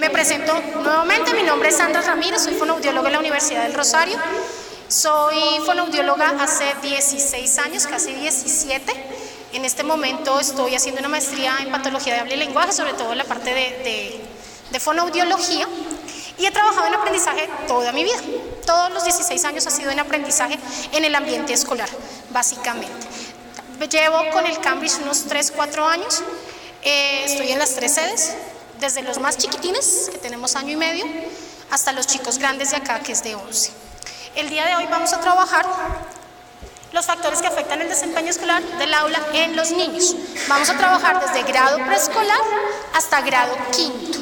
Me presento nuevamente, mi nombre es Sandra Ramírez, soy fonoaudióloga en la Universidad del Rosario. Soy fonoaudióloga hace 16 años, casi 17. En este momento estoy haciendo una maestría en patología de habla y lenguaje, sobre todo en la parte de fonoaudiología, y he trabajado en aprendizaje toda mi vida. Todos los 16 años ha sido en aprendizaje en el ambiente escolar, básicamente. Llevo con el Cambridge unos 3-4 años, estoy en las 3 sedes, desde los más chiquitines, que tenemos año y medio, hasta los chicos grandes de acá, que es de 11. El día de hoy vamos a trabajar los factores que afectan el desempeño escolar del aula en los niños. Vamos a trabajar desde grado preescolar hasta grado quinto,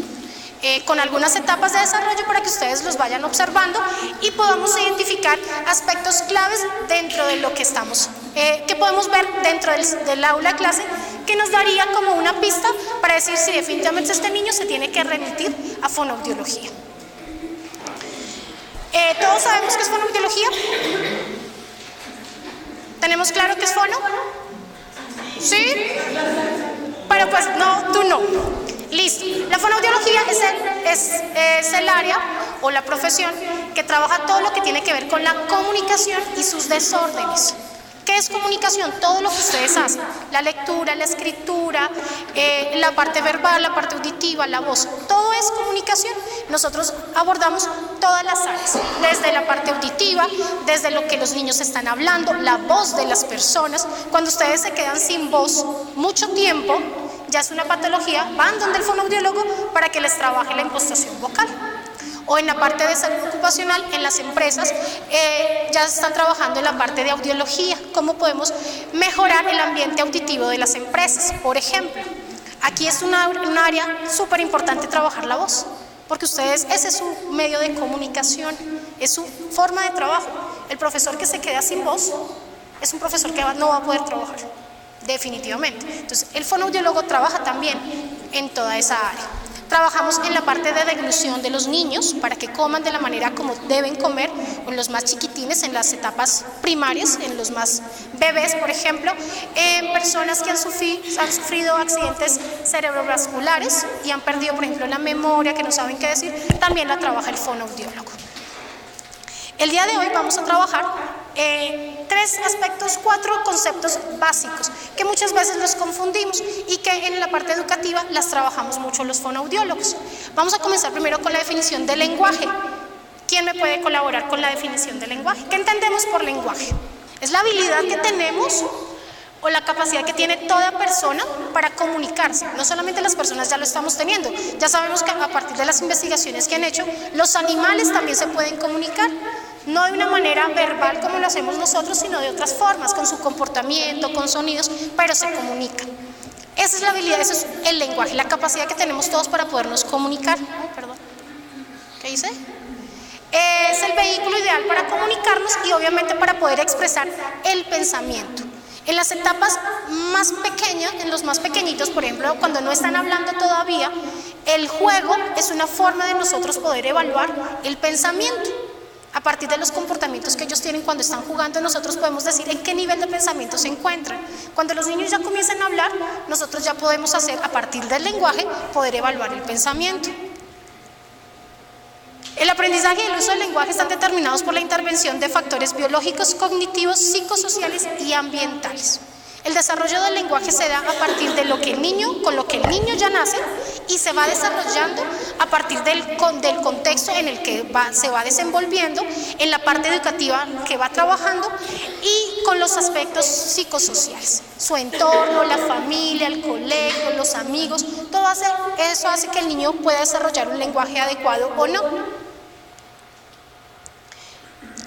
con algunas etapas de desarrollo para que ustedes los vayan observando y podamos identificar aspectos claves dentro de lo que estamos, que podemos ver dentro del aula de clase, que nos daría como una pista para decir si definitivamente este niño se tiene que remitir a fonoaudiología. ¿Todos sabemos qué es fonoaudiología? ¿Tenemos claro qué es fono? ¿Sí? Pero pues no, tú no. Listo. La fonoaudiología es el área o la profesión que trabaja todo lo que tiene que ver con la comunicación y sus desórdenes. ¿Qué es comunicación? Todo lo que ustedes hacen, la lectura, la escritura, la parte verbal, la parte auditiva, la voz, todo es comunicación. Nosotros abordamos todas las áreas, desde la parte auditiva, desde lo que los niños están hablando, la voz de las personas. Cuando ustedes se quedan sin voz mucho tiempo, ya es una patología, van donde el fonoaudiólogo para que les trabaje la impostación vocal. O en la parte de salud ocupacional, en las empresas, ya están trabajando en la parte de audiología, cómo podemos mejorar el ambiente auditivo de las empresas. Por ejemplo, aquí es un área súper importante trabajar la voz, porque ustedes, ese es su medio de comunicación, es su forma de trabajo. El profesor que se queda sin voz es un profesor que no va a poder trabajar, definitivamente. Entonces, el fonoaudiólogo trabaja también en toda esa área. Trabajamos en la parte de deglución de los niños para que coman de la manera como deben comer, en los más chiquitines, en las etapas primarias, en los más bebés, por ejemplo, en personas que han sufrido accidentes cerebrovasculares y han perdido, por ejemplo, la memoria, que no saben qué decir, también la trabaja el fonoaudiólogo. El día de hoy vamos a trabajar 4 conceptos básicos que muchas veces los confundimos y que en la parte educativa las trabajamos mucho los fonoaudiólogos. Vamos a comenzar primero con la definición del lenguaje. ¿Quién me puede colaborar con la definición del lenguaje? ¿Qué entendemos por lenguaje? Es la habilidad que tenemos o la capacidad que tiene toda persona para comunicarse. No solamente las personas ya lo estamos teniendo, ya sabemos que a partir de las investigaciones que han hecho, los animales también se pueden comunicar, no de una manera verbal como lo hacemos nosotros, sino de otras formas, con su comportamiento, con sonidos, pero se comunican. Esa es la habilidad, ese es el lenguaje, la capacidad que tenemos todos para podernos comunicar. Perdón, ¿qué hice? Es el vehículo ideal para comunicarnos y obviamente para poder expresar el pensamiento. En las etapas más pequeñas, en los más pequeñitos, por ejemplo, cuando no están hablando todavía, el juego es una forma de nosotros poder evaluar el pensamiento. A partir de los comportamientos que ellos tienen cuando están jugando, nosotros podemos decir en qué nivel de pensamiento se encuentran. Cuando los niños ya comienzan a hablar, nosotros ya podemos hacer, a partir del lenguaje, poder evaluar el pensamiento. El aprendizaje y el uso del lenguaje están determinados por la intervención de factores biológicos, cognitivos, psicosociales y ambientales. El desarrollo del lenguaje se da a partir de lo que el niño, con lo que el niño ya nace, y se va desarrollando a partir del contexto en el que se va desenvolviendo, en la parte educativa que va trabajando y con los aspectos psicosociales. Su entorno, la familia, el colegio, los amigos, todo eso hace que el niño pueda desarrollar un lenguaje adecuado o no.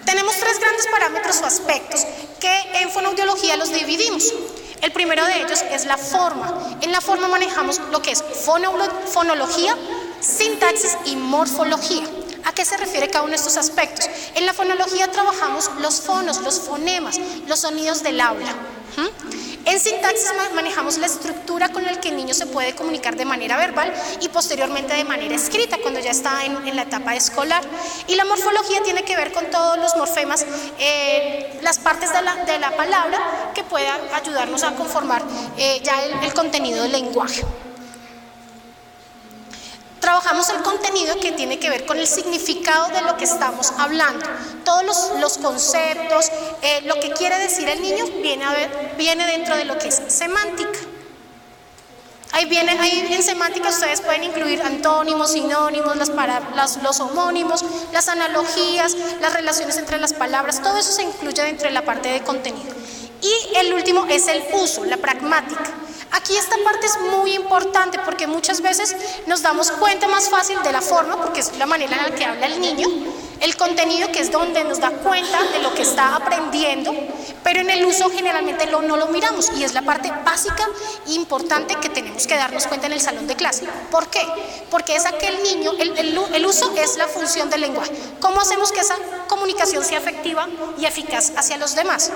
Tenemos 3 grandes parámetros o aspectos que en fonoaudiología los dividimos. El primero de ellos es la forma. En la forma manejamos lo que es fonología, sintaxis y morfología. ¿A qué se refiere cada uno de estos aspectos? En la fonología trabajamos los fonos, los fonemas, los sonidos del habla. En sintaxis manejamos la estructura con la que el niño se puede comunicar de manera verbal y posteriormente de manera escrita cuando ya está en la etapa escolar. Y la morfología tiene que ver con todos los morfemas, las partes de la palabra que puedan ayudarnos a conformar ya el contenido del lenguaje. Trabajamos el contenido que tiene que ver con el significado de lo que estamos hablando. Todos los conceptos, lo que quiere decir el niño viene dentro de lo que es semántica. Ahí en semántica ustedes pueden incluir antónimos, sinónimos, los homónimos, las analogías, las relaciones entre las palabras, todo eso se incluye dentro de la parte de contenido. Y el último es el uso, la pragmática. Aquí esta parte es muy importante porque muchas veces nos damos cuenta más fácil de la forma, porque es la manera en la que habla el niño, el contenido, que es donde nos da cuenta de lo que está aprendiendo, pero en el uso generalmente no lo miramos, y es la parte básica e importante que tenemos que darnos cuenta en el salón de clase. ¿Por qué? Porque es aquel niño, el uso es la función del lenguaje. ¿Cómo hacemos que esa comunicación sea efectiva y eficaz hacia los demás?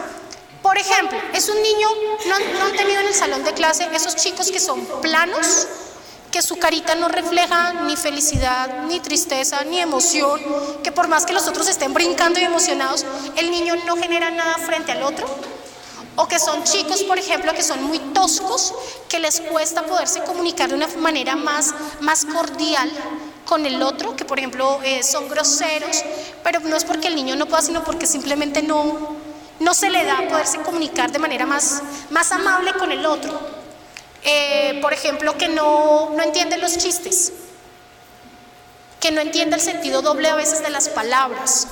Por ejemplo, es un niño, no han tenido en el salón de clase esos chicos que son planos, que su carita no refleja ni felicidad, ni tristeza, ni emoción, que por más que los otros estén brincando y emocionados, el niño no genera nada frente al otro. O que son chicos, por ejemplo, que son muy toscos, que les cuesta poderse comunicar de una manera más cordial con el otro, que por ejemplo son groseros, pero no es porque el niño no pueda, sino porque simplemente no se le da poderse comunicar de manera más amable con el otro. Por ejemplo, que no entiende los chistes, que no entiende el sentido doble a veces de las palabras.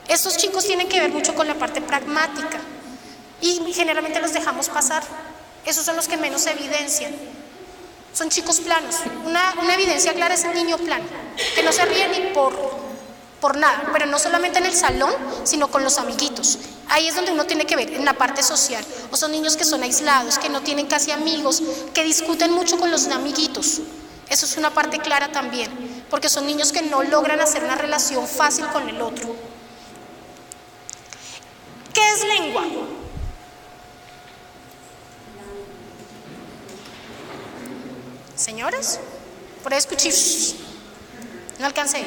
Estos chicos tienen que ver mucho con la parte pragmática y generalmente los dejamos pasar. Esos son los que menos se evidencian. Son chicos planos. Una evidencia clara es el niño plano, que no se ríe ni por nada, pero no solamente en el salón, sino con los amiguitos. Ahí es donde uno tiene que ver en la parte social. O son niños que son aislados, que no tienen casi amigos, que discuten mucho con los amiguitos. Eso es una parte clara también, porque son niños que no logran hacer una relación fácil con el otro. ¿Qué es lengua? Señoras, por ahí escuché, no alcancé.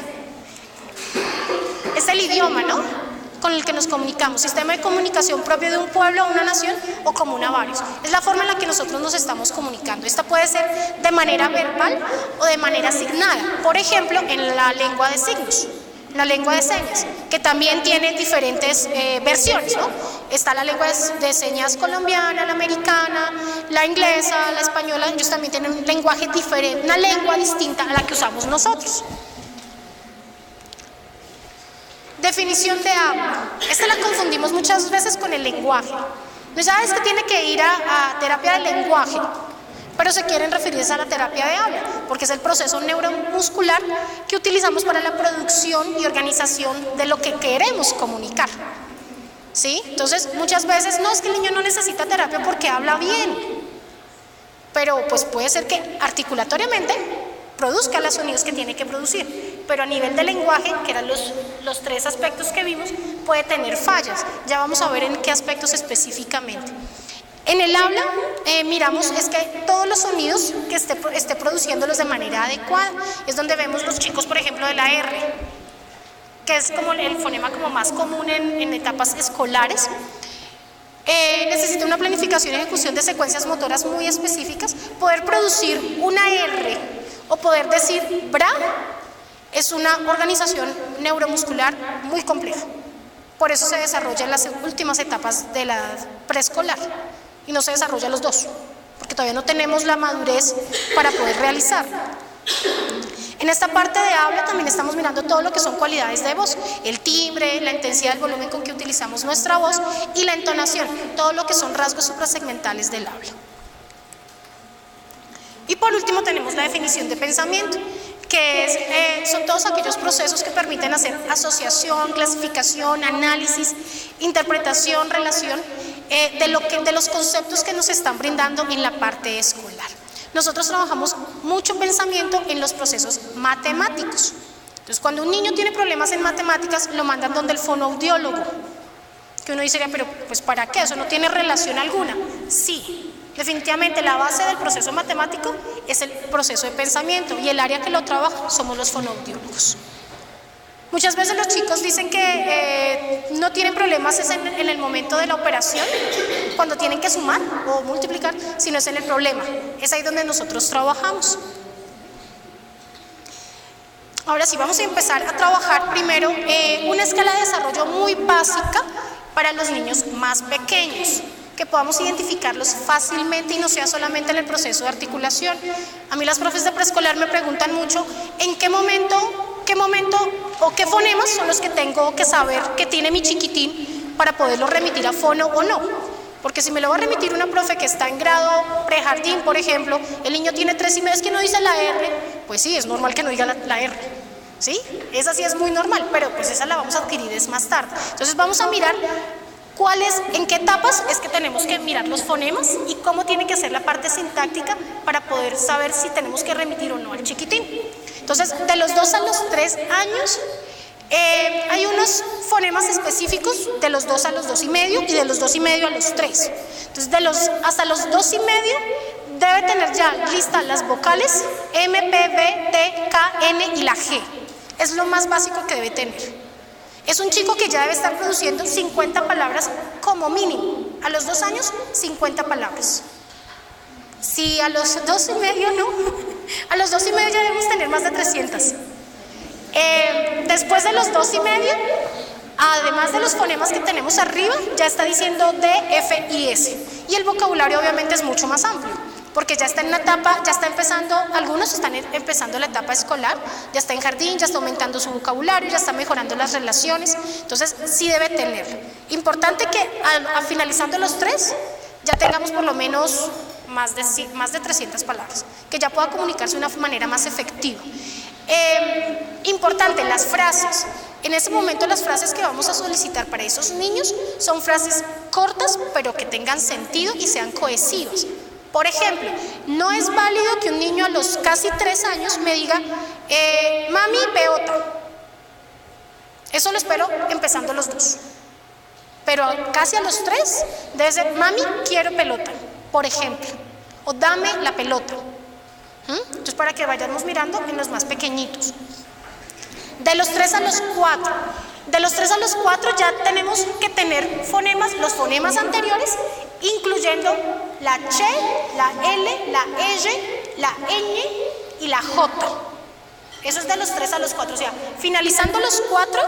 Es el idioma, ¿no?, con el que nos comunicamos, sistema de comunicación propio de un pueblo, una nación o común a varios. Es la forma en la que nosotros nos estamos comunicando. Esta puede ser de manera verbal o de manera asignada. Por ejemplo, en la lengua de signos, la lengua de señas, que también tiene diferentes versiones, ¿no? Está la lengua de señas colombiana, la americana, la inglesa, la española. Ellos también tienen un lenguaje diferente, una lengua distinta a la que usamos nosotros. Definición de habla. Esta la confundimos muchas veces con el lenguaje. No sabes que tiene que ir a terapia del lenguaje, pero se quieren referirse a la terapia de habla, porque es el proceso neuromuscular que utilizamos para la producción y organización de lo que queremos comunicar. ¿Sí? Entonces, muchas veces no es que el niño no necesita terapia porque habla bien, pero pues puede ser que articulatoriamente produzca los sonidos que tiene que producir, pero a nivel de lenguaje, que eran los tres aspectos que vimos, puede tener fallas. Ya vamos a ver en qué aspectos específicamente. En el habla miramos es que todos los sonidos que esté produciéndolos de manera adecuada. Es donde vemos los chicos, por ejemplo, de la R, que es como el fonema como más común en etapas escolares. Necesita una planificación y ejecución de secuencias motoras muy específicas. Poder producir una R o poder decir bra es una organización neuromuscular muy compleja. Por eso se desarrolla en las últimas etapas de la edad preescolar y no se desarrolla a los 2, porque todavía no tenemos la madurez para poder realizarlo. En esta parte de habla también estamos mirando todo lo que son cualidades de voz, el timbre, la intensidad del volumen con que utilizamos nuestra voz y la entonación, todo lo que son rasgos suprasegmentales del habla. Y por último tenemos la definición de pensamiento, que son todos aquellos procesos que permiten hacer asociación, clasificación, análisis, interpretación, relación de los conceptos que nos están brindando en la parte escolar. Nosotros trabajamos mucho pensamiento en los procesos matemáticos. Entonces, cuando un niño tiene problemas en matemáticas, lo mandan donde el fonoaudiólogo, que uno dice, pero pues ¿para qué? Eso no tiene relación alguna. Sí. Definitivamente la base del proceso matemático es el proceso de pensamiento y el área que lo trabaja somos los fonoaudiólogos. Muchas veces los chicos dicen que no tienen problemas es en el momento de la operación, cuando tienen que sumar o multiplicar, sino es en el problema. Es ahí donde nosotros trabajamos. Ahora sí, vamos a empezar a trabajar primero una escala de desarrollo muy básica para los niños más pequeños, que podamos identificarlos fácilmente y no sea solamente en el proceso de articulación. A mí las profes de preescolar me preguntan mucho en qué momento o qué fonemas son los que tengo que saber que tiene mi chiquitín para poderlo remitir a fono o no. Porque si me lo va a remitir una profe que está en grado prejardín, por ejemplo, el niño tiene 3 y medio, es que no dice la R, pues sí, es normal que no diga la R, ¿sí? Esa sí es muy normal, pero pues esa la vamos a adquirir es más tarde. Entonces vamos a mirar en qué etapas es que tenemos que mirar los fonemas y cómo tiene que ser la parte sintáctica para poder saber si tenemos que remitir o no al chiquitín. Entonces, de los 2 a los 3 años, hay unos fonemas específicos de los 2 a los 2 y medio y de los 2 y medio a los 3. Entonces, hasta los 2 y medio debe tener ya listas las vocales M, P, B, T, K, N y la G. Es lo más básico que debe tener. Es un chico que ya debe estar produciendo 50 palabras como mínimo. A los 2 años, 50 palabras. Si a los 2 y medio no, a los 2 y medio ya debemos tener más de 300. Después de los 2 y medio, además de los fonemas que tenemos arriba, ya está diciendo D, F y S. Y el vocabulario obviamente es mucho más amplio, porque ya está en una etapa, ya está empezando, algunos están empezando la etapa escolar, ya está en jardín, ya está aumentando su vocabulario, ya está mejorando las relaciones, entonces sí debe tener. Importante que finalizando los 3, ya tengamos por lo menos más de 300 palabras, que ya pueda comunicarse de una manera más efectiva. Importante, las frases. En ese momento las frases que vamos a solicitar para esos niños son frases cortas, pero que tengan sentido y sean cohesivas. Por ejemplo, no es válido que un niño a los casi 3 años me diga, mami, peota. Eso lo espero empezando los 2. Pero casi a los 3, debe ser, mami, quiero pelota, por ejemplo. O dame la pelota. Entonces, para que vayamos mirando en los más pequeñitos. De los 3 a los 4. De los 3 a los 4 ya tenemos que tener fonemas, los fonemas anteriores, incluyendo la Ch, la L, la R, la Ñ y la J. Eso es de los 3 a los 4. O sea, finalizando los 4,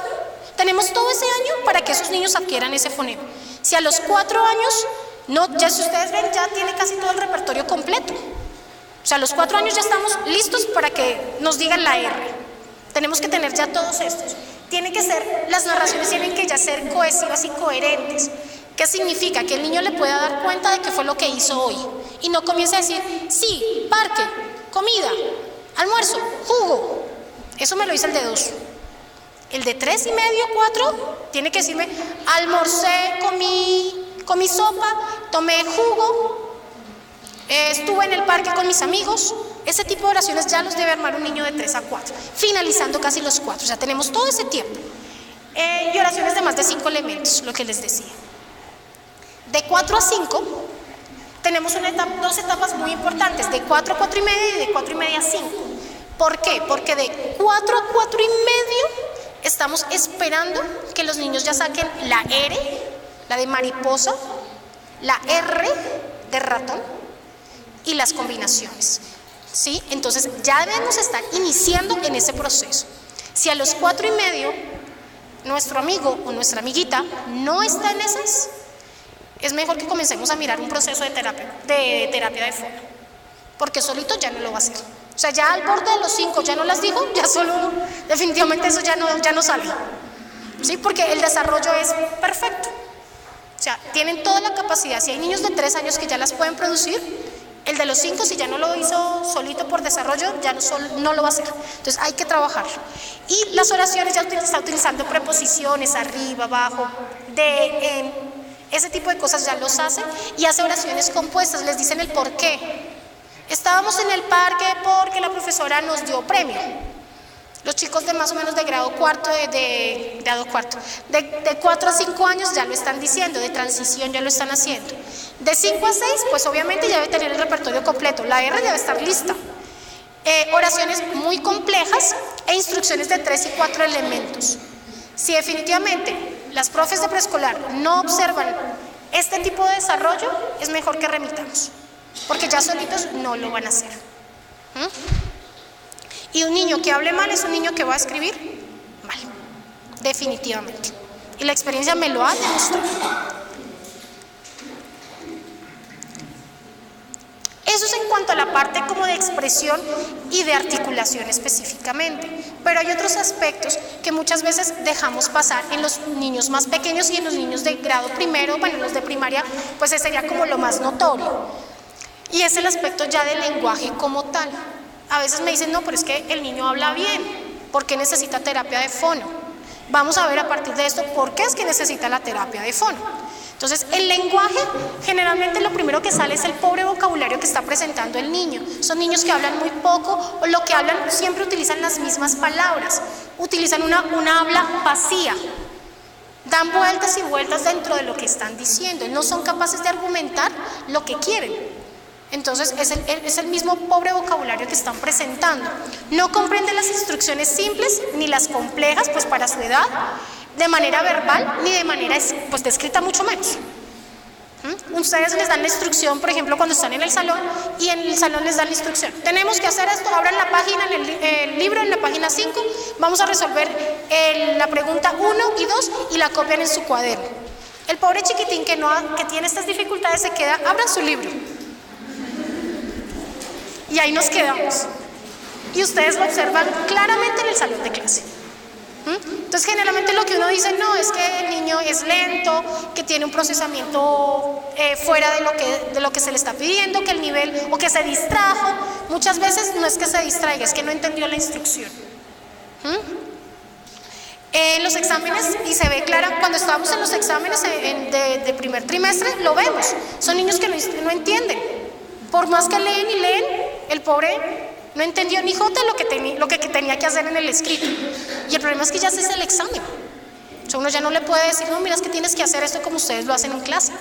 tenemos todo ese año para que esos niños adquieran ese fonema. Si a los 4 años, ya si ustedes ven, ya tiene casi todo el repertorio completo. O sea, a los 4 años ya estamos listos para que nos digan la R. Tenemos que tener ya todos estos. Las narraciones tienen que ya ser cohesivas y coherentes. ¿Qué significa? Que el niño le pueda dar cuenta de qué fue lo que hizo hoy. Y no comience a decir, sí, parque, comida, almuerzo, jugo. Eso me lo dice el de 2. El de 3 y medio, 4, tiene que decirme, almorcé, comí sopa, tomé jugo, estuve en el parque con mis amigos. Ese tipo de oraciones ya los debe armar un niño de 3 a 4, finalizando casi los 4. O sea, tenemos todo ese tiempo. Y oraciones de más de 5 elementos, lo que les decía. De 4 a 5, tenemos dos etapas muy importantes, de 4 a 4 y media y de 4 y media a 5. ¿Por qué? Porque de 4 a 4 y medio estamos esperando que los niños ya saquen la R, la de mariposa, la R de ratón y las combinaciones. ¿Sí? Entonces ya debemos estar iniciando en ese proceso. Si a los 4 y medio nuestro amigo o nuestra amiguita no está en esas, es mejor que comencemos a mirar un proceso de terapia de fono, porque solito ya no lo va a hacer. O sea, ya al borde de los 5 ya no las digo, ya solo, definitivamente eso ya no sale. ¿Sí? Porque el desarrollo es perfecto. O sea, tienen toda la capacidad. Si hay niños de 3 años que ya las pueden producir, el de los 5, si ya no lo hizo solito por desarrollo, ya no lo va a hacer. Entonces hay que trabajarlo. Y las oraciones ya está utilizando preposiciones, arriba, abajo, de, en, ese tipo de cosas ya los hace. Y hace oraciones compuestas, les dicen el por qué. Estábamos en el parque porque la profesora nos dio premio. Los chicos de más o menos de grado cuarto, de 4 a 5 años ya lo están diciendo, de transición ya lo están haciendo. De 5 a 6, pues obviamente ya debe tener el repertorio completo, la R debe estar lista. Oraciones muy complejas e instrucciones de 3 y 4 elementos. Si definitivamente las profes de preescolar no observan este tipo de desarrollo, es mejor que remitamos, porque ya solitos no lo van a hacer. Y un niño que hable mal es un niño que va a escribir mal, definitivamente. Y la experiencia me lo ha demostrado. Eso es en cuanto a la parte como de expresión y de articulación específicamente. Pero hay otros aspectos que muchas veces dejamos pasar en los niños más pequeños y en los niños de grado primero, bueno, los de primaria, pues ese sería como lo más notorio. Y es el aspecto ya del lenguaje como tal. A veces me dicen, no, pero es que el niño habla bien, ¿por qué necesita terapia de fono? Vamos a ver a partir de esto por qué es que necesita la terapia de fono. Entonces, el lenguaje, generalmente lo primero que sale es el pobre vocabulario que está presentando el niño. Son niños que hablan muy poco o lo que hablan siempre utilizan las mismas palabras, utilizan una habla vacía, dan vueltas y vueltas dentro de lo que están diciendo, no son capaces de argumentar lo que quieren. Entonces, es el mismo pobre vocabulario que están presentando. No comprenden las instrucciones simples ni las complejas, pues para su edad, de manera verbal ni de manera pues descrita mucho menos. Ustedes les dan la instrucción, por ejemplo, cuando están en el salón y en el salón les dan la instrucción. Tenemos que hacer esto, abran la página, el libro en la página 5, vamos a resolver la pregunta 1 y 2 y la copian en su cuaderno. El pobre chiquitín que tiene estas dificultades se queda, abran su libro. Y ahí nos quedamos. Y ustedes lo observan claramente en el salón de clase. Entonces generalmente lo que uno dice, no, es que el niño es lento, que tiene un procesamiento fuera de lo que se le está pidiendo, que el nivel, o que se distrajo. Muchas veces no es que se distraiga, es que no entendió la instrucción. En los exámenes, y se ve clara, cuando estábamos en los exámenes de primer trimestre, lo vemos, son niños que no entienden. Por más que leen y leen, el pobre no entendió ni jota lo que tenía que hacer en el escrito. Y el problema es que ya se hace el examen. O sea, uno ya no le puede decir, no, mira, es que tienes que hacer esto como ustedes lo hacen en clase.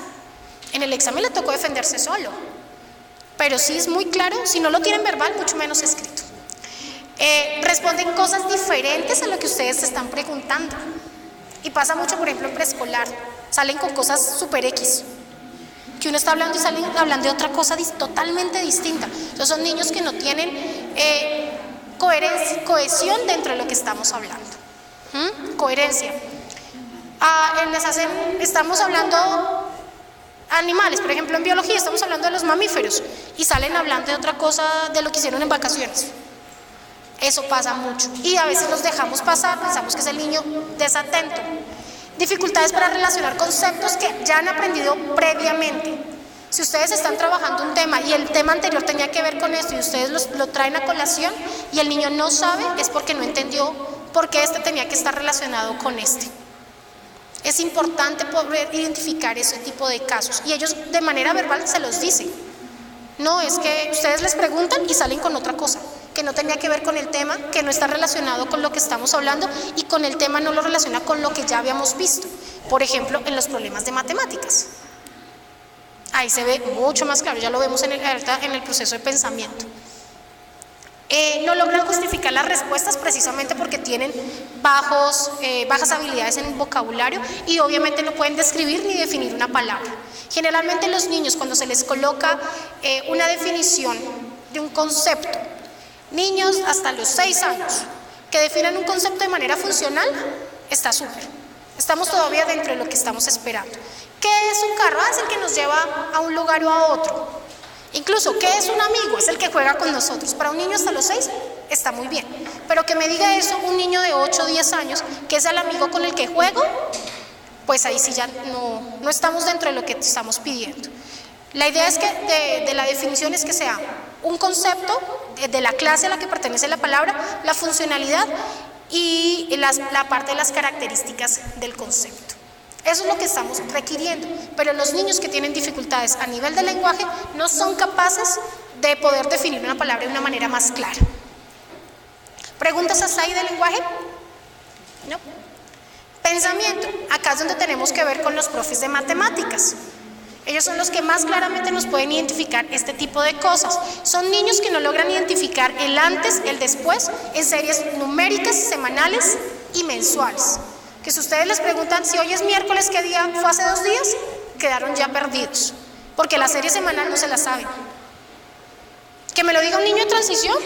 En el examen le tocó defenderse solo. Pero sí es muy claro, si no lo tienen verbal, mucho menos escrito. Responden cosas diferentes a lo que ustedes se están preguntando. Y pasa mucho, por ejemplo, en preescolar. Salen con cosas super X. Que uno está hablando y salen hablando de otra cosa totalmente distinta. Entonces son niños que no tienen cohesión dentro de lo que estamos hablando. Coherencia. Estamos hablando animales, por ejemplo en biología estamos hablando de los mamíferos y salen hablando de otra cosa de lo que hicieron en vacaciones. Eso pasa mucho y a veces los dejamos pasar, pensamos que es el niño desatento. Dificultades para relacionar conceptos que ya han aprendido previamente. Si ustedes están trabajando un tema y el tema anterior tenía que ver con esto y ustedes lo traen a colación y el niño no sabe, es porque no entendió por qué este tenía que estar relacionado con este. Es importante poder identificar ese tipo de casos y ellos de manera verbal se los dicen. No, es que ustedes les preguntan y salen con otra cosa que no tenía que ver con el tema, que no está relacionado con lo que estamos hablando y con el tema no lo relaciona con lo que ya habíamos visto. Por ejemplo, en los problemas de matemáticas. Ahí se ve mucho más claro, ya lo vemos en el proceso de pensamiento. No logran justificar las respuestas precisamente porque tienen bajas habilidades en el vocabulario y obviamente no pueden describir ni definir una palabra. Generalmente los niños, cuando se les coloca una definición de un concepto, niños hasta los 6 años que definan un concepto de manera funcional, está súper. Estamos todavía dentro de lo que estamos esperando. ¿Qué es un carro? Es el que nos lleva a un lugar o a otro. Incluso, ¿qué es un amigo? Es el que juega con nosotros. Para un niño hasta los 6 está muy bien. Pero que me diga eso un niño de 8 o 10 años, que es el amigo con el que juego, pues ahí sí ya no estamos dentro de lo que estamos pidiendo. La idea es que de la definición es que sea un concepto de la clase a la que pertenece la palabra, la funcionalidad y la parte de las características del concepto. Eso es lo que estamos requiriendo, pero los niños que tienen dificultades a nivel de lenguaje no son capaces de poder definir una palabra de una manera más clara. ¿Preguntas hasta ahí de lenguaje? No. Pensamiento, acá es donde tenemos que ver con los profes de matemáticas. Ellos son los que más claramente nos pueden identificar este tipo de cosas. Son niños que no logran identificar el antes, el después, en series numéricas, semanales y mensuales. Que si ustedes les preguntan si hoy es miércoles, ¿qué día fue hace 2 días? Quedaron ya perdidos, porque la serie semanal no se la saben. Que me lo diga un niño de transición,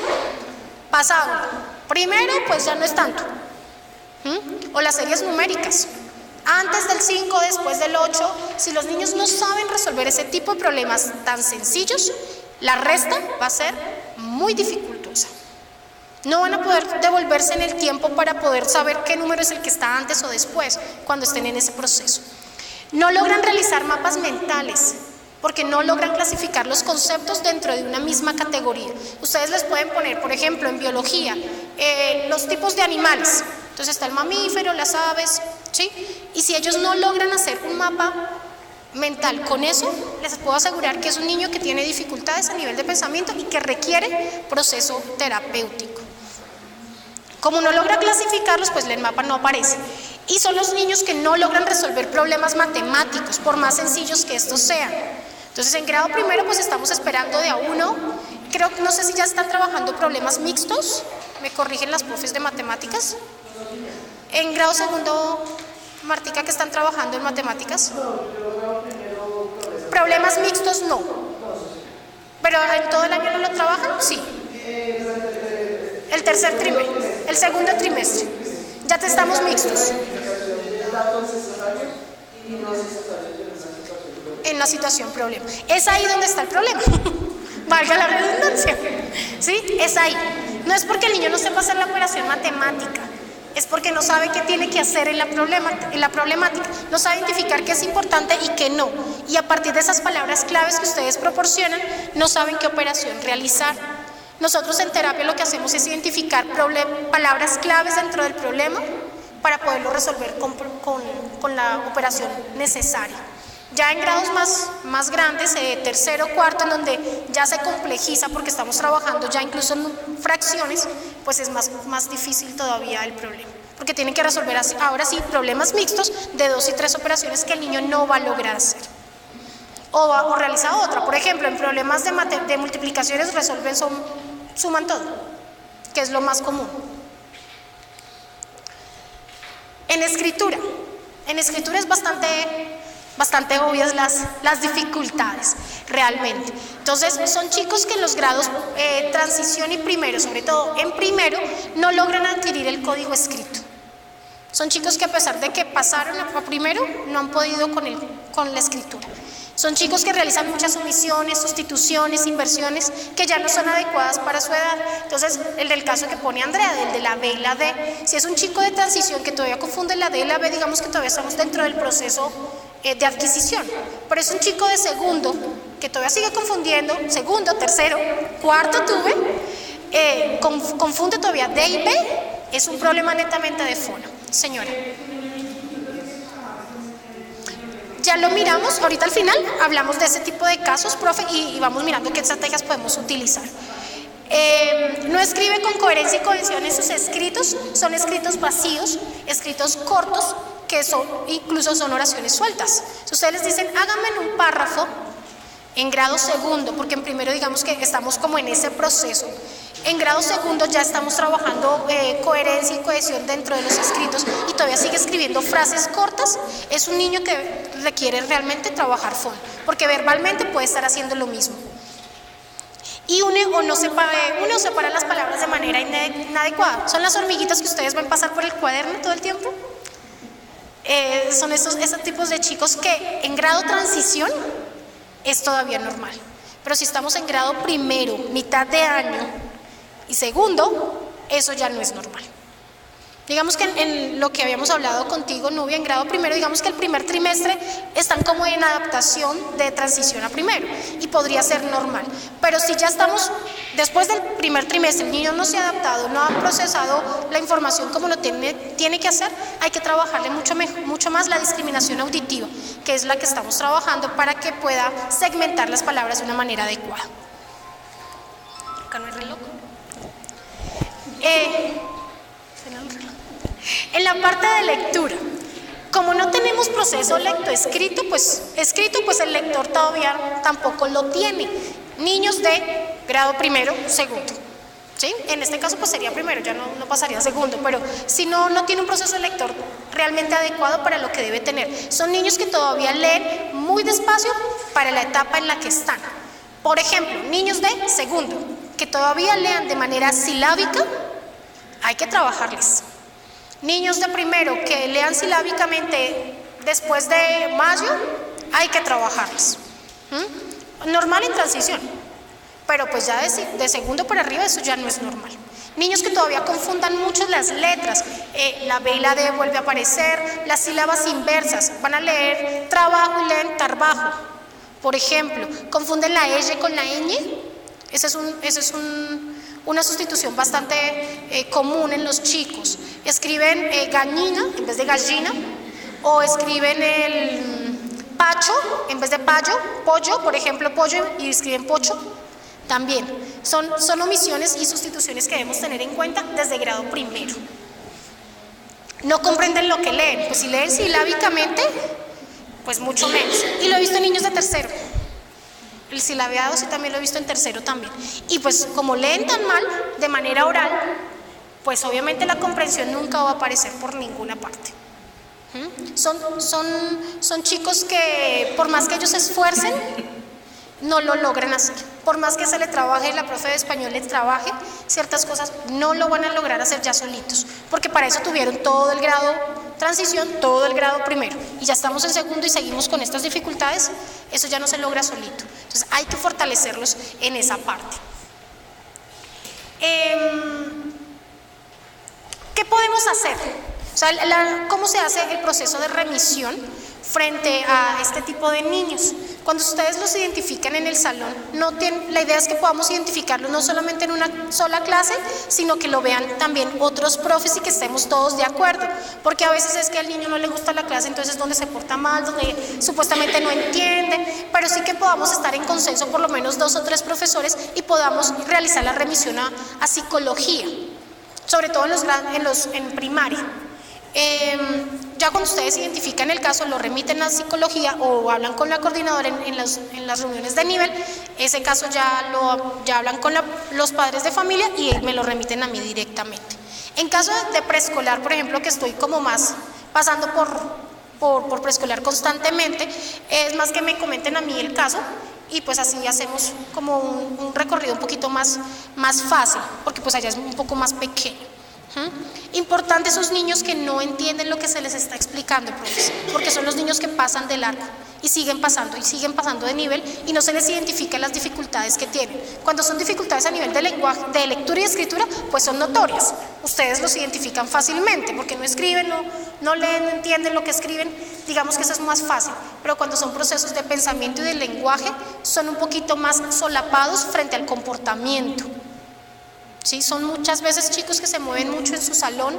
pasado. Primero, pues ya no es tanto. O las series numéricas. Antes del 5, después del 8, si los niños no saben resolver ese tipo de problemas tan sencillos, la resta va a ser muy dificultosa. No van a poder devolverse en el tiempo para poder saber qué número es el que está antes o después, cuando estén en ese proceso. No logran realizar mapas mentales, porque no logran clasificar los conceptos dentro de una misma categoría. Ustedes les pueden poner, por ejemplo, en biología, los tipos de animales. Entonces está el mamífero, las aves, ¿sí? Y si ellos no logran hacer un mapa mental con eso, les puedo asegurar que es un niño que tiene dificultades a nivel de pensamiento y que requiere proceso terapéutico. Como no logra clasificarlos, pues el mapa no aparece. Y son los niños que no logran resolver problemas matemáticos, por más sencillos que estos sean. Entonces, en grado primero, pues estamos esperando de a uno. Creo que no sé si ya están trabajando problemas mixtos. ¿Me corrigen las profes de matemáticas? En grado segundo, Martica, ¿que están trabajando en matemáticas? Problemas mixtos no. ¿Pero en todo el año no lo trabajan? Sí. El tercer trimestre, el segundo trimestre. Ya te estamos mixtos. En la situación problema. Es ahí donde está el problema. Valga la redundancia. ¿Sí? Es ahí. No es porque el niño no sepa hacer la operación matemática. Es porque no sabe qué tiene que hacer en la problemática. No sabe identificar qué es importante y qué no. Y a partir de esas palabras claves que ustedes proporcionan, no saben qué operación realizar. Nosotros en terapia lo que hacemos es identificar palabras claves dentro del problema para poderlo resolver con la operación necesaria. Ya en grados más grandes, tercero, cuarto, en donde ya se complejiza porque estamos trabajando ya incluso en fracciones, pues es más difícil todavía el problema. Porque tienen que resolver ahora sí problemas mixtos de 2 y 3 operaciones que el niño no va a lograr hacer. O realiza otra. Por ejemplo, en problemas de multiplicaciones suman todo, que es lo más común. En escritura es bastante obvias las dificultades, realmente. Entonces, son chicos que en los grados transición y primero, sobre todo en primero, no logran adquirir el código escrito. Son chicos que a pesar de que pasaron a primero, no han podido con la escritura. Son chicos que realizan muchas omisiones, sustituciones, inversiones que ya no son adecuadas para su edad. Entonces, el del caso que pone Andrea, el de la B y la D, si es un chico de transición que todavía confunde la D y la B, digamos que todavía estamos dentro del proceso de adquisición. Pero es un chico de segundo que todavía sigue confundiendo, segundo, tercero, cuarto confunde todavía D y B, es un problema netamente de fono. Señora. Ya lo miramos, ahorita al final hablamos de ese tipo de casos, profe, y vamos mirando qué estrategias podemos utilizar. No escribe con coherencia y cohesión en sus escritos, son escritos vacíos, escritos cortos, que incluso son oraciones sueltas. Si ustedes les dicen, háganme en un párrafo, en grado segundo, porque en primero digamos que estamos como en ese proceso, en grado segundo ya estamos trabajando coherencia y cohesión dentro de los escritos y todavía sigue escribiendo frases cortas, es un niño que requiere realmente trabajar fondo, porque verbalmente puede estar haciendo lo mismo. Y une o separa las palabras de manera inadecuada. Son las hormiguitas que ustedes ven pasar por el cuaderno todo el tiempo. Son esos tipos de chicos que en grado transición es todavía normal. Pero si estamos en grado primero, mitad de año y segundo, eso ya no es normal. Digamos que en lo que habíamos hablado contigo, Nubia, en grado primero, digamos que el primer trimestre están como en adaptación de transición a primero y podría ser normal. Pero si ya estamos después del primer trimestre, el niño no se ha adaptado, no ha procesado la información como lo tiene que hacer, hay que trabajarle mucho más la discriminación auditiva, que es la que estamos trabajando para que pueda segmentar las palabras de una manera adecuada. Acá no hay reloj. En la parte de lectura, como no tenemos proceso lectoescrito, pues el lector todavía tampoco lo tiene. Niños de grado primero, segundo, ¿sí? En este caso pues sería primero, ya no pasaría a segundo, pero si no tiene un proceso de lector realmente adecuado para lo que debe tener. Son niños que todavía leen muy despacio para la etapa en la que están. Por ejemplo, niños de segundo, que todavía lean de manera silábica, hay que trabajarles. Niños de primero que lean silábicamente después de mayo, hay que trabajarles. Normal en transición, pero pues ya de segundo para arriba eso ya no es normal. Niños que todavía confundan mucho las letras, la B y la D vuelve a aparecer, las sílabas inversas, van a leer trabajo y leen tarbajo, por ejemplo, confunden la L con la ñ, esa es una sustitución bastante común en los chicos. Escriben gallina en vez de gallina, o escriben el pacho en vez de pollo, por ejemplo pollo, y escriben pocho. También son omisiones y sustituciones que debemos tener en cuenta desde grado primero. No comprenden lo que leen, pues si leen silábicamente, pues mucho menos. Y lo he visto en niños de tercero. El silabeado sí también lo he visto en tercero también. Y pues como leen tan mal de manera oral, pues obviamente la comprensión nunca va a aparecer por ninguna parte. Son chicos que por más que ellos se esfuercen, no lo logran hacer. Por más que se le trabaje, la profe de español les trabaje ciertas cosas, no lo van a lograr hacer ya solitos, porque para eso tuvieron todo el grado transición, todo el grado primero, y ya estamos en segundo y seguimos con estas dificultades, eso ya no se logra solito. Entonces hay que fortalecerlos en esa parte. ¿Qué podemos hacer? O sea, ¿cómo se hace el proceso de remisión frente a este tipo de niños? Cuando ustedes los identifican en el salón, la idea es que podamos identificarlos no solamente en una sola clase, sino que lo vean también otros profes y que estemos todos de acuerdo, porque a veces es que al niño no le gusta la clase, entonces es donde se porta mal, donde supuestamente no entiende, pero sí que podamos estar en consenso por lo menos 2 o 3 profesores y podamos realizar la remisión a psicología, sobre todo en primaria. Ya cuando ustedes identifican el caso, lo remiten a psicología o hablan con la coordinadora en las reuniones de nivel. Ese caso ya hablan con los padres de familia y me lo remiten a mí directamente. En caso de preescolar, por ejemplo, que estoy como más pasando por preescolar constantemente, es más que me comenten a mí el caso y pues así hacemos como un recorrido un poquito más fácil, porque pues allá es un poco más pequeño. Importante esos niños que no entienden lo que se les está explicando, profesor, porque son los niños que pasan de largo y siguen pasando de nivel y no se les identifican las dificultades que tienen. Cuando son dificultades a nivel de lenguaje, de lectura y escritura, pues son notorias. Ustedes los identifican fácilmente porque no escriben, no leen, no entienden lo que escriben, digamos que eso es más fácil. Pero cuando son procesos de pensamiento y de lenguaje, son un poquito más solapados frente al comportamiento. ¿Sí? Son muchas veces chicos que se mueven mucho en su salón,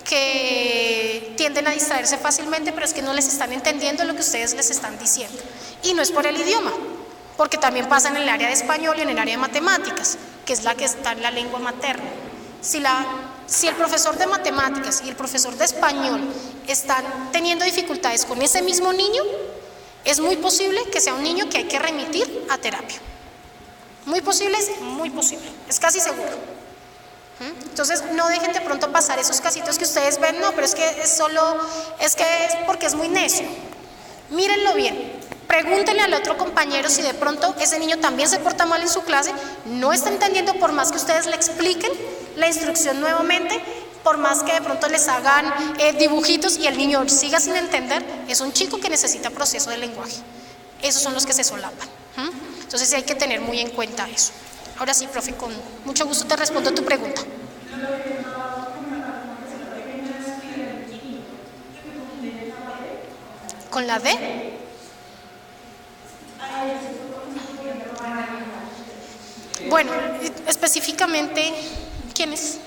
que tienden a distraerse fácilmente, pero es que no les están entendiendo lo que ustedes les están diciendo. Y no es por el idioma, porque también pasa en el área de español y en el área de matemáticas, que es la que está en la lengua materna. Si el profesor de matemáticas y el profesor de español están teniendo dificultades con ese mismo niño, es muy posible que sea un niño que hay que remitir a terapia. Muy posible, es casi seguro. Entonces no dejen de pronto pasar esos casitos que ustedes ven, no, pero es que es porque es muy necio. Mírenlo bien, pregúntenle al otro compañero si de pronto ese niño también se porta mal en su clase, no está entendiendo por más que ustedes le expliquen la instrucción nuevamente, por más que de pronto les hagan dibujitos y el niño siga sin entender, es un chico que necesita proceso de lenguaje. Esos son los que se solapan. Entonces sí hay que tener muy en cuenta eso. Ahora sí, profe, con mucho gusto te respondo tu pregunta. ¿Con la D? Bueno, específicamente, ¿quién es?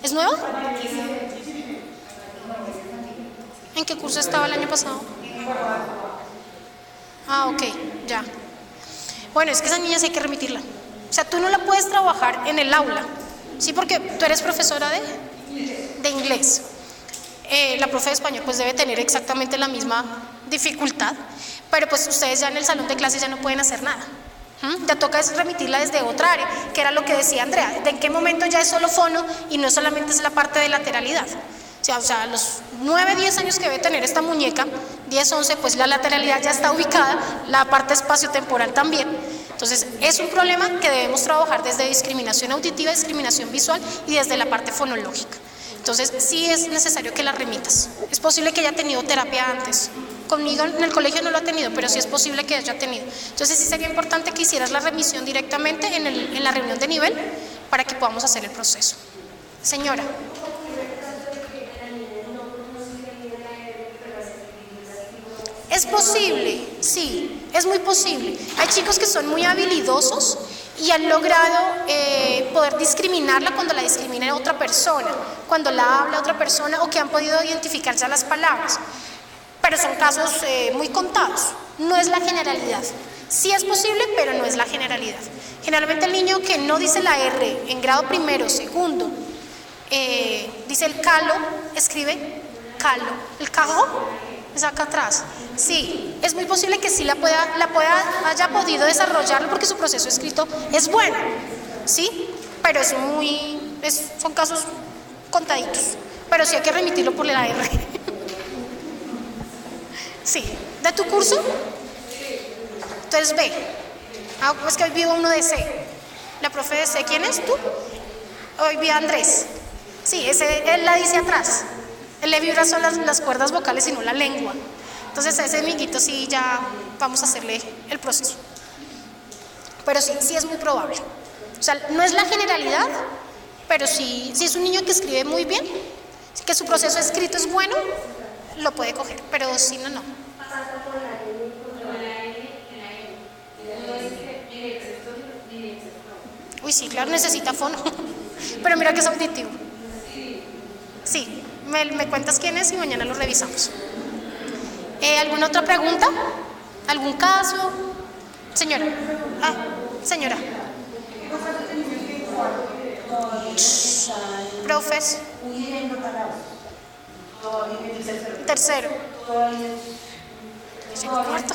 ¿Es nueva? ¿En qué curso estaba el año pasado? Ah, ok, ya. Bueno, es que esa niña sí hay que remitirla. O sea, tú no la puedes trabajar en el aula, ¿sí? Porque tú eres profesora de inglés. La profe de español pues debe tener exactamente la misma dificultad, pero pues ustedes ya en el salón de clases ya no pueden hacer nada. Te toca es remitirla desde otra área, que era lo que decía Andrea, de en qué momento ya es solo fono y no solamente es la parte de lateralidad. O sea, a los 9, 10 años que debe tener esta muñeca, 10, 11, pues la lateralidad ya está ubicada, la parte espacio-temporal también. Entonces, es un problema que debemos trabajar desde discriminación auditiva, discriminación visual y desde la parte fonológica. Entonces, sí es necesario que la remitas. Es posible que haya tenido terapia antes. Conmigo en el colegio no lo ha tenido, pero sí es posible que haya tenido. Entonces, sí sería importante que hicieras la remisión directamente en la reunión de nivel para que podamos hacer el proceso. Señora. Es posible, sí, es muy posible. Hay chicos que son muy habilidosos y han logrado poder discriminarla cuando la discrimina otra persona, cuando la habla otra persona, o que han podido identificar ya las palabras. Pero son casos muy contados, no es la generalidad. Sí es posible, pero no es la generalidad. Generalmente el niño que no dice la R en grado primero, segundo, dice el calo, escribe calo. El cajo es acá atrás. Sí, es muy posible que sí haya podido desarrollarlo porque su proceso escrito es bueno, ¿sí? Pero son casos contaditos. Pero sí hay que remitirlo por la R. Sí, ¿de tu curso? Entonces B. Es que hoy vi uno de C. La profe de C, ¿quién es tú? Hoy vi a Andrés. Sí, él la dice atrás. Él le vibra son las cuerdas vocales y no la lengua. Entonces a ese amiguito sí ya vamos a hacerle el proceso. Pero sí es muy probable. O sea, no es la generalidad, pero sí, si es un niño que escribe muy bien, que su proceso escrito es bueno, lo puede coger, pero si no, no. Uy, sí, claro, necesita fono. Pero mira que es auditivo. Sí, me cuentas quién es y mañana lo revisamos. ¿Alguna otra pregunta? ¿Algún caso? Señora. Señora. Profes. Tercero. Cuarto.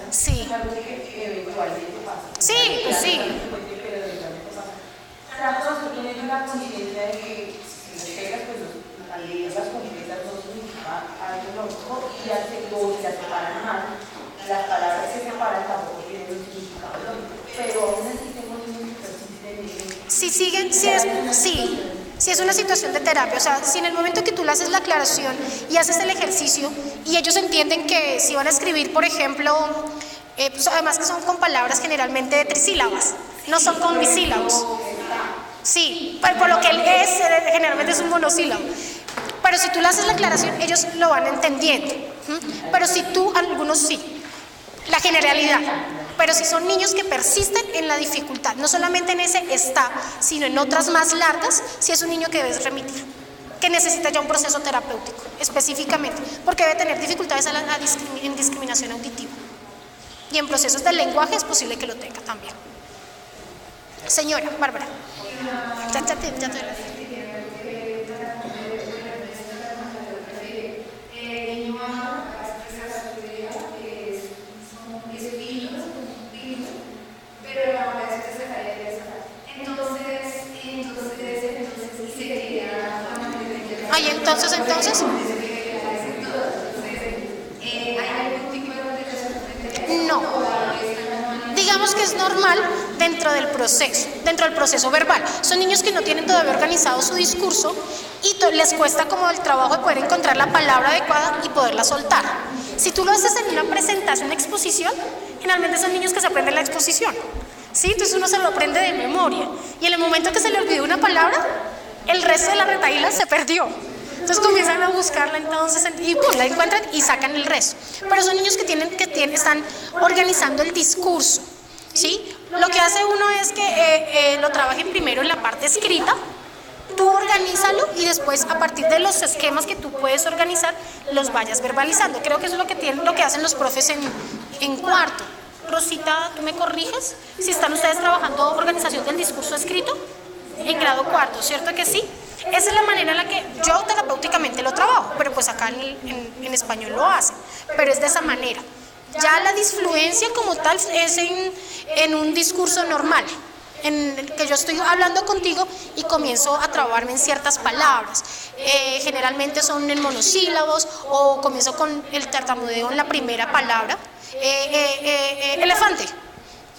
Sí. Sí, pues sí. Tienen la conciencia de que si le pegas, pues al leer las conciencias no significa algo lógico y al se separan más. Las palabras que se separan tampoco tienen un significado lógico. Pero aún así tengo niños que persisten. Si siguen, si es una situación de terapia, o sea, si en el momento que tú le haces la aclaración y haces el ejercicio y ellos entienden que si van a escribir, por ejemplo, pues además que son con palabras generalmente de trisílabas, no son con bisílabos. Sí, por lo que él es, generalmente es un monosílabo. Pero si tú le haces la aclaración, ellos lo van entendiendo. Pero si tú, algunos sí, la generalidad. Pero si son niños que persisten en la dificultad, no solamente en ese está, sino en otras más largas, si es un niño que debes remitir, que necesita ya un proceso terapéutico, específicamente, porque debe tener dificultades en discriminación auditiva. Y en procesos de lenguaje es posible que lo tenga también. Señora, Bárbara. Ya te Ay, entonces. No. Digamos que es normal dentro del proceso verbal. Son niños que no tienen todavía organizado su discurso y les cuesta como el trabajo de poder encontrar la palabra adecuada y poderla soltar. Si tú lo haces en una presentación, una exposición, generalmente son niños que se aprenden la exposición, ¿sí? Entonces uno se lo aprende de memoria y en el momento que se le olvidó una palabra, el resto de la retahíla se perdió. Entonces comienzan a buscarla y pues la encuentran y sacan el resto. Pero son niños que están organizando el discurso, ¿sí? Lo que hace uno es que lo trabajen primero en la parte escrita, tú organízalo y después a partir de los esquemas que tú puedes organizar, los vayas verbalizando. Creo que eso es lo que hacen los profes en cuarto. Rosita, ¿tú me corriges? Si están ustedes trabajando organización del discurso escrito en grado cuarto, ¿cierto que sí? Esa es la manera en la que yo terapéuticamente lo trabajo, pero pues acá en español lo hacen, pero es de esa manera. Ya la disfluencia como tal es en un discurso normal, en el que yo estoy hablando contigo y comienzo a trabarme en ciertas palabras. Generalmente son en monosílabos o comienzo con el tartamudeo en la primera palabra. Elefante.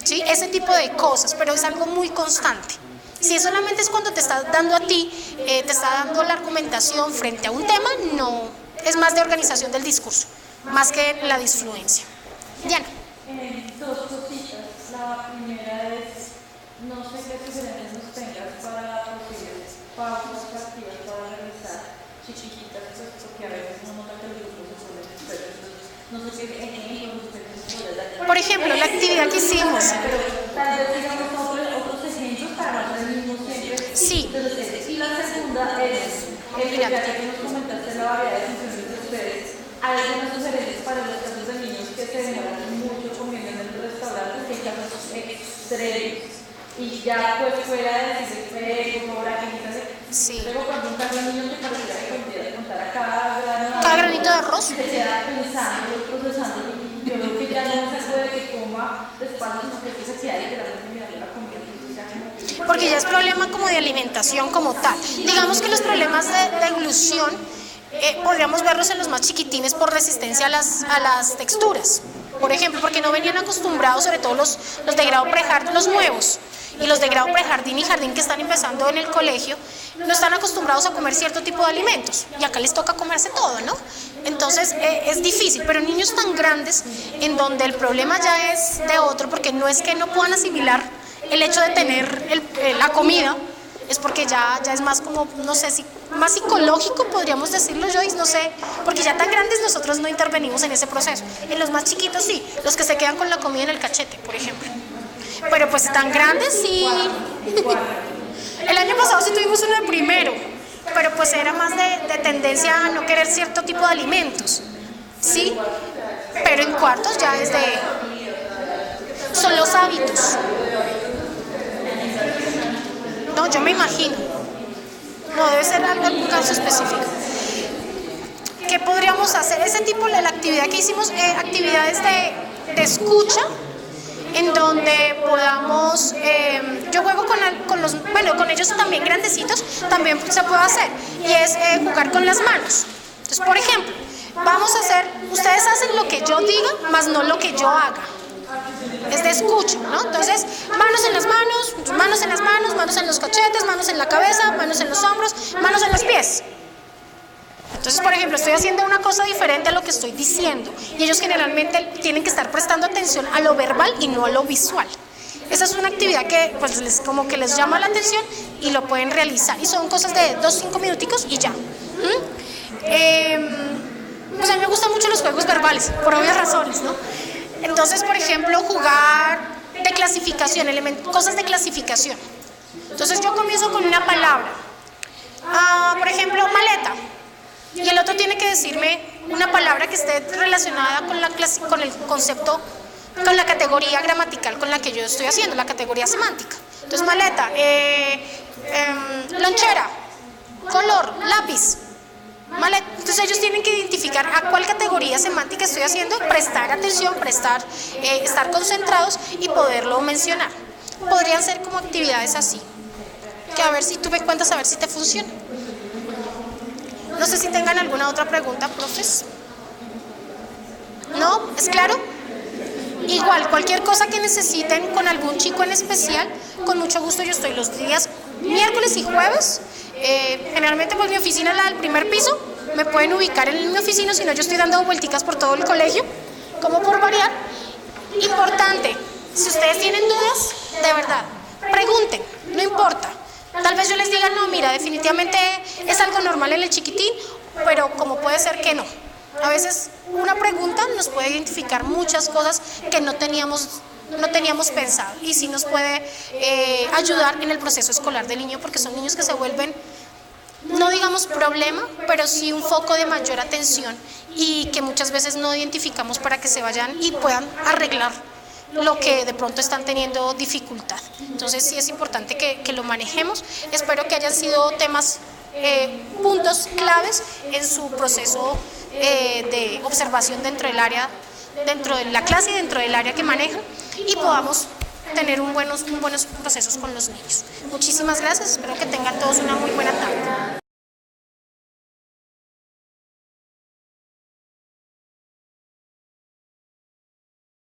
¿sí? Ese tipo de cosas, pero es algo muy constante. Si solamente es cuando te está dando a ti, te está dando la argumentación frente a un tema, no, es más de organización del discurso, más que la disfluencia. Diana. Dos cositas. La primera es, no sé qué sugerencias nos tengas para posibles pausas activas para realizar chiquitas, pues, porque a veces uno nota que el grupo se suele disperso. Entonces, no sé qué ejemplos ustedes pueden dar. Por ejemplo, la actividad que hicimos. Pero tal vez digamos otros ejemplos para no ser el mismo siempre. Sí. Entonces, y la segunda es, ya que nos comentaste la variedad de funciones de ustedes, ¿hay algunas sugerencias para los casos de niños que se demoran mucho comiendo en el restaurante, que hay casos extremos? Y ya pues fuera de decir, por favor, aquí sí. Luego cuando un caso de niño te pareciera que podría contar a cada granito de arroz. Se queda pensando, procesando, y yo creo que ya no se puede que coma despacio, sino que se queda literalmente mirando la comida. Porque ya es problema como de alimentación como tal. Digamos que los problemas de deglución podríamos verlos en los más chiquitines por resistencia a las texturas. Por ejemplo, porque no venían acostumbrados, sobre todo los de grado prejardín, los nuevos, y los de grado prejardín y jardín que están empezando en el colegio, no están acostumbrados a comer cierto tipo de alimentos, y acá les toca comerse todo, ¿no? Entonces es difícil, pero niños tan grandes en donde el problema ya es de otro, porque no es que no puedan asimilar el hecho de tener la comida, es porque ya es más como, no sé, si más psicológico podríamos decirlo, Joyce, no sé, porque ya tan grandes nosotros no intervenimos en ese proceso. En los más chiquitos sí, los que se quedan con la comida en el cachete, por ejemplo. Pero pues tan grandes sí. El año pasado sí tuvimos uno de primero, pero pues era más de tendencia a no querer cierto tipo de alimentos, ¿sí? Pero en cuartos ya es de... son los hábitos. No, yo me imagino. No, debe ser algún caso específico. ¿Qué podríamos hacer? Ese tipo de la actividad que hicimos, actividades de escucha, en donde podamos, yo juego con ellos también grandecitos, también se puede hacer, y es jugar con las manos. Entonces, por ejemplo, vamos a hacer, ustedes hacen lo que yo diga, más no lo que yo haga. Es de escucha, ¿no? Entonces, manos en las manos, manos en las manos, manos en los cachetes, manos en la cabeza, manos en los hombros, manos en los pies. Entonces, por ejemplo, estoy haciendo una cosa diferente a lo que estoy diciendo, y ellos generalmente tienen que estar prestando atención a lo verbal y no a lo visual. Esa es una actividad que pues como que les llama la atención y lo pueden realizar, y son cosas de 2-5 minuticos y ya. Pues a mí me gustan mucho los juegos verbales, por obvias razones, ¿no? Entonces, por ejemplo, jugar de clasificación, cosas de clasificación. Entonces yo comienzo con una palabra, por ejemplo, maleta, y el otro tiene que decirme una palabra que esté relacionada con el concepto, con la categoría gramatical con la que yo estoy haciendo, la categoría semántica. Entonces, maleta, lonchera, color, lápiz. Maleta. Entonces ellos tienen que identificar a cuál categoría semántica estoy haciendo, prestar atención, estar concentrados y poderlo mencionar. Podrían ser como actividades así, que a ver si tú me cuentas, a ver si te funciona. No sé si tengan alguna otra pregunta, profes. ¿No? ¿Es claro? Igual, cualquier cosa que necesiten con algún chico en especial, con mucho gusto yo estoy los días miércoles y jueves. Generalmente pues mi oficina es la del primer piso, me pueden ubicar en mi oficina, si no yo estoy dando vuelticas por todo el colegio, como por variar. Importante, si ustedes tienen dudas, de verdad, pregunten, no importa. Tal vez yo les diga, no, mira, definitivamente es algo normal en el chiquitín, pero como puede ser que no. A veces una pregunta nos puede identificar muchas cosas que no teníamos pensado, y sí nos puede ayudar en el proceso escolar del niño, porque son niños que se vuelven, no digamos problema, pero sí un foco de mayor atención, y que muchas veces no identificamos para que se vayan y puedan arreglar lo que de pronto están teniendo dificultad. Entonces sí es importante que lo manejemos. Espero que hayan sido temas, puntos claves en su proceso de observación dentro del área, dentro de la clase y dentro del área que manejan, y podamos tener buenos procesos con los niños. Muchísimas gracias, espero que tengan todos una muy buena tarde.